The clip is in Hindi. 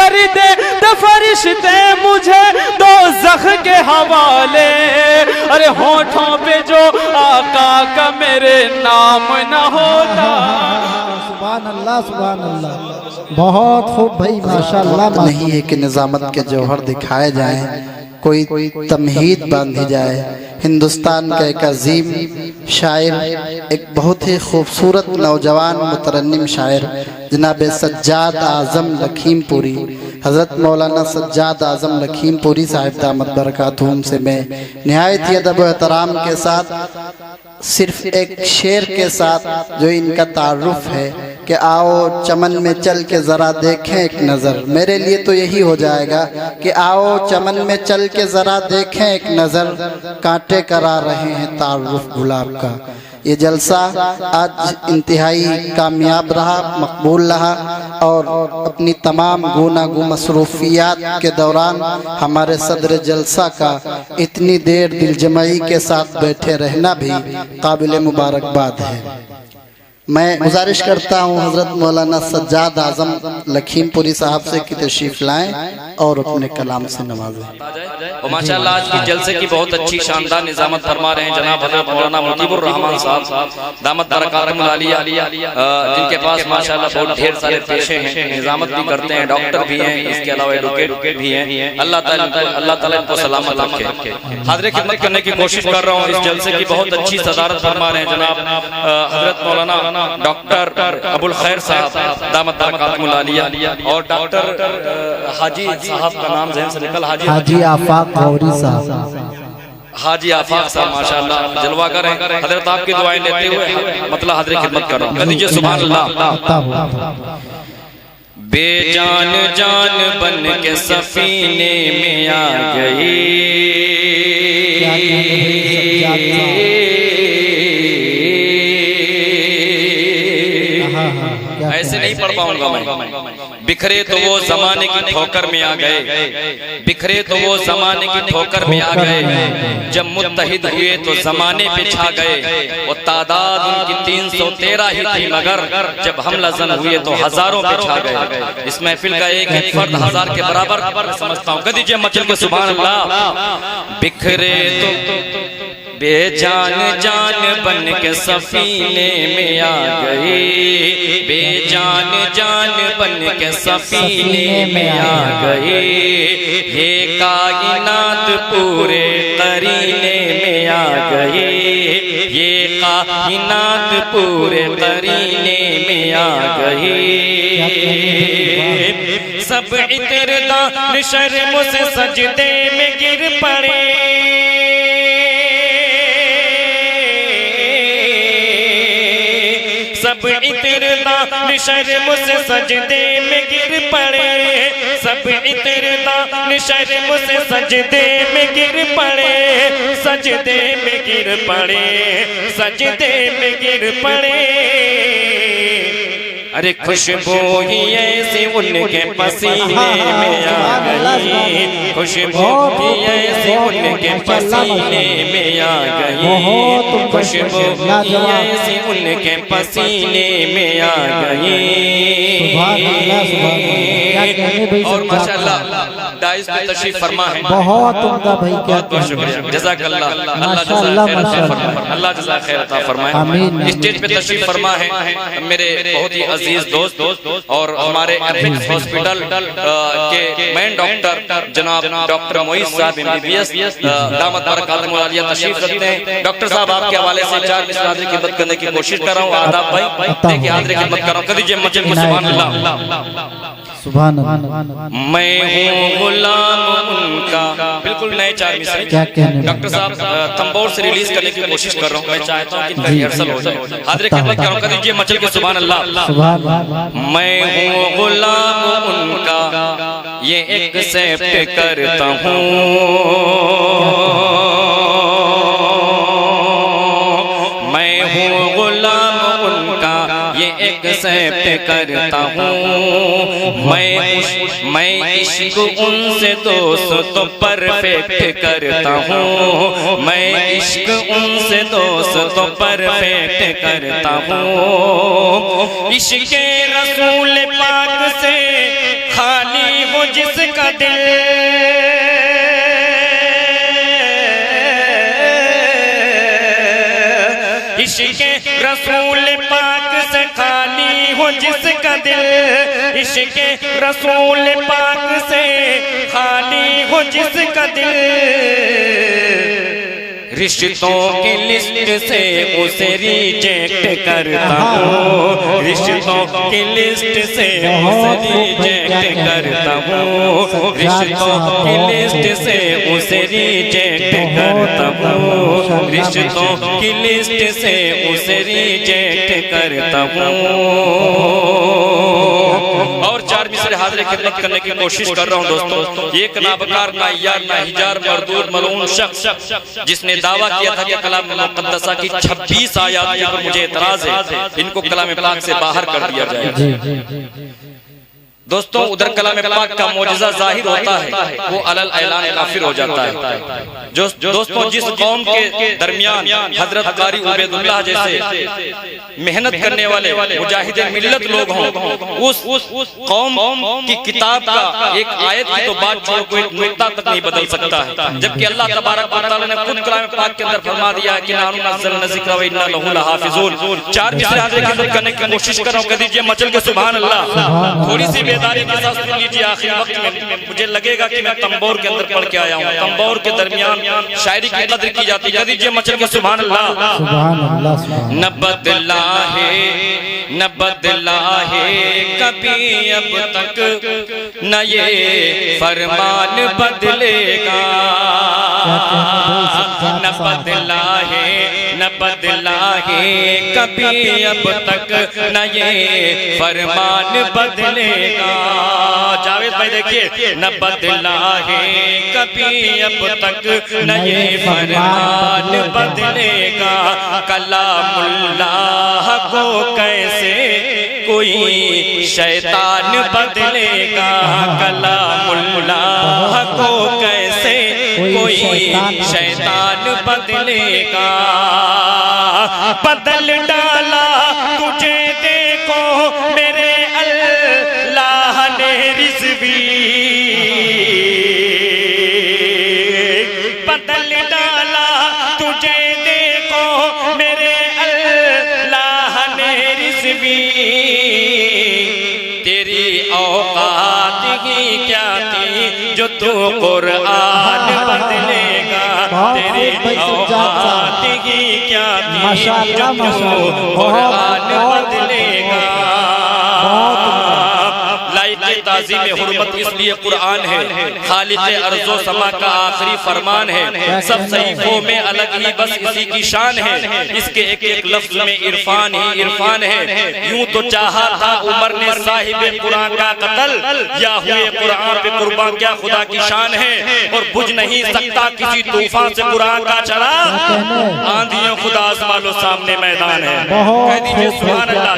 कर दे तो फरिश्ते मुझे दोज़ख के हवाले। अरे होठों पे जो आका का मेरे नाम न होता। सुभान अल्लाह सुभान अल्लाह। बहुत खूब भाई माशाअल्लाह। नहीं है कि निजामत के जौहर दिखाए जाएं, कोई तमहीद बांधी जाए। हिंदुस्तान का एक अजीम शायर, एक बहुत ही खूबसूरत नौजवान मुतरन्निम शायर जनाब सज्जाद आज़म लखीमपुरी, हज़रत मौलाना सज्जाद आज़म लखीमपुरी साहिब दामत बरकातुहुम से मैं निहायत ही अदब व एहतराम के साथ सिर्फ एक शेर के साथ जो इनका तारुफ है कि आओ चमन में चल के ज़रा देखें एक नज़र। मेरे लिए तो यही हो जाएगा कि आओ चमन में चल के ज़रा देखें एक नज़र, कांटे करा रहे हैं तारुफ गुलाब का। ये जलसा आज इंतहाई कामयाब रहा, मकबूल रहा और अपनी तमाम गुनागू मसरूफियात के दौरान हमारे सदर जलसा का इतनी देर दिलजमाई के साथ बैठे रहना भी काबिल मुबारकबाद है। मैं गुजारिश करता हूँ हज़रत मौलाना सज्जाद आज़म लखीमपुरी साहब से कि तशरीफ़ लाएं और अपने कलाम से नवाजें। और माशाअल्लाह आज की जलसे की बहुत अच्छी शानदार निजामत फरमा रहे हैं जनाब हज़रत मौलाना मुजीबुर रहमान साहब दामत बरकातुहुम आलिया, जिनके पास माशाअल्लाह बहुत ढेर सारे पेशे हैं, निजामत भी करते हैं, डॉक्टर भी हैं, इसके अलावा एडवोकेट भी हैं। अल्लाह ताला इनको सलामत रखे। हाज़िर खिदमत करने की कोशिश कर रहा हूँ। इस जलसे की बहुत अच्छी सदारत फरमा रहे हैं जनाब हज़रत मौलाना डॉक्टर अबुल खैर साहब दामत बरकातुहुम आलिया और डॉक्टर हाजी साहब का नाम ज़हन से निकल, हाजी आफाक गौरी साहब, हाजी आफाक साहब माशाअल्लाह जलवागर हैं। हजरत आपकी दुआएं लेते हुए मतलब हाज़िर खिदमत कर रहा हूँ। कदीजे सुभान अल्लाह। बेजान जान बन के सफीने में आ गई, ऐसे नहीं पढ़ पाऊंगा मैं। बिखरे तो वो जमाने की ठोकर में आ गए, बिखरे तो वो जमाने की ठोकर में आ गए। जब मुत्तहिद हुए तो जमाने पे छा गए। वो तादाद उनकी 313 ही थी, मगर जब हम लजन हुए तो हजारों पे छा गए। इस महफिल का एक एक फर्द हजार के बराबर समझता हूँ। कदीजे मचल के सुभान अल्लाह। बिखरे तो बेजान जान बन के सफीने में आ गई, बेजान जान बन के सफीने में आ गई। ये कायनात पूरे करीने में आ गई, ये कायनात पूरे करीने में आ गई। सब इतरदा शर्म से सजदे में गिर पड़े, सब इतरदा शर्म से सजदे में गिर पड़े, सब इतरदा शर्म से सजदे में गिर पड़े, सजदे में गिर पड़े, सजदे में गिर पड़े। अरे खुशबू ही ऐसी उनके पसीने में आ गई, खुशबू ही ऐसी उनके पसीने में आ गई, खुशबू ही ऐसी उनके पसीने में आ गई। और माशाअल्लाह दाइस पे तशरीफ फरमा है। बहुत उम्दा भाई, क्या बहुत शुक्रिया, जज़ाकल्लाह। अल्लाह जज़ा खैर अता फरमाए। स्टेज पे तशरीफ फरमा है मेरे बहुत ही अजीज दोस्त और हमारे एपिक्स हॉस्पिटल के मेन डॉक्टर जनाब डॉक्टर मोइज साहब MBBS दामत बरकातुहुम आलिया तशरीफ रखते हैं। डॉक्टर साहब आपके हवाले से 4 मिनट हाज़िर खिदमत करने की कोशिश कर रहा हूँ। आदाब भाई, देखिए हाज़िर खिदमत कर रहा हूँ। कदीजे मचल के सुभान अल्लाह। सुभान अल्लाह। मैं हूँ गुलाम उनका, बिल्कुल नए 4 मिसरे क्या कहने डॉक्टर साहब तंबोर से रिलीज करने की कोशिश कर रहा हूँ। मैं चाहता हूँ कि इनका रिहर्सल हो जाए। हाज़िर खिदमत कर रहा हूँ। कदीजे मचल के सुभान अल्लाह। मैं हूँ गुलाम उनका, ये एक्सेप्ट करता हूँ, मैं हूँ गुलाम उनका, ये एक्सेप्ट करता हूँ। मैं इश्क उनसे दोस्त परफेक्ट करता हूँ, मैं इश्क उनसे दोस्त परफेक्ट करता हूँ। इश्क़ रसूल पाक से खाली हो जिसका दिल इश्क़ रसूल पाक से खाली हो, जिसका दिल इश्क़ रसूल पाक से खाली हो, जिसका दिल रिश्तों की लिस्ट से उसे रिजेक्ट करता हूँ, रिश्तों की लिस्ट से उसे रिजेक्ट करता हूँ, रिश्तों की लिस्ट से उसे रिजेक्ट करता हूँ, रिश्तों की लिस्ट से उसे रिजेक्ट करता हूँ। और चार मिसरे हाजिर खिदमत करने की कोशिश कर रहा हूँ दोस्तों। एक नाबकार, नायार, नाहिजार, मरदूद, मलऊन शख्स जिसने दावा किया था कि कलाम मुक़द्दसा की 26 आयत के ऊपर मुझे एतराज है, इनको कलाम पाक से बाहर कर दिया जाए। दोस्तों उधर कलाम पाक का मौजज़ा जाहिर होता है, वो अलल ऐलान काफिर हो जाता है। दोस्तों जिस कौम के दरमियान हजरत कारी उबैदुल्लाह जैसे मेहनत करने वाले मुजाहिद मिल्लत लोग हों, उस कौम की किताब का एक आयत की तो बात छोड़ो, कोई एक नुक्ता तक नहीं बदल सकता है, जबकि अल्लाह तबारक व तआला ने खुद कलाम पाक के अंदर फरमा दिया है कि नानु नज़्ज़लना ज़िक्र व इन्ना लहू लहाफ़िज़ून। चार मिसरे हाजिर करने की कोशिश कर रहा हूँ, कह दीजिए मचल के सुभान अल्लाह। थोड़ी सी बेदारी के साथ सुन लीजिए, आखिरी वक्त में मुझे लगेगा कि मैं तंबोर के अंदर पढ़ के आया हूँ। तंबोर के दरमियान शायरी की कदर की जाती है, कह दीजिए मचल के सुभान अल्लाह। न बदला है न बदला है कभी अब तक, न ये फरमान बदलेगा, न बदला है न बदला है कभी अब तक, न ये फरमान बदलेगा। जावेद भाई देखिए, न बदला है कभी अब तक, न ये फरमान बदलेगा। कलामुल्लाह को कैसे कोई शैतान बदलेगा, कलामुल्लाह को कैसे कोई शैतान बदलेगा। बदल डाला तुझे देखो मेरे अल्लाह ने रिज़वी, बदल डाला तुझे देखो मेरे अल्लाह ने रिज़वी। तेरी औकात ही क्या थी जो तू कुरान बदलेगा, तेरी औकात ही क्या थी जो तू कुरान बदलेगा। ताज़ीम हुर्मत इसलिए कुरान है, खालिक़ अर्ज़ो समा का आखिरी फरमान है, सब सहीफों में अलग ही बस इसी की शान है, इसके एक एक लफ्ज़ में इरफान ही इरफान है। यूं तो चाहा था उमर ने साहिब कुरान का कत्ल, या हुए कुरान पे कुर्बान क्या खुदा की शान है। और बुझ नहीं सकता किसी तूफान से कुरान का चला, आंधियों खुदा आज़मा लो सामने मैदान है। कह दीजिए सुभान अल्लाह।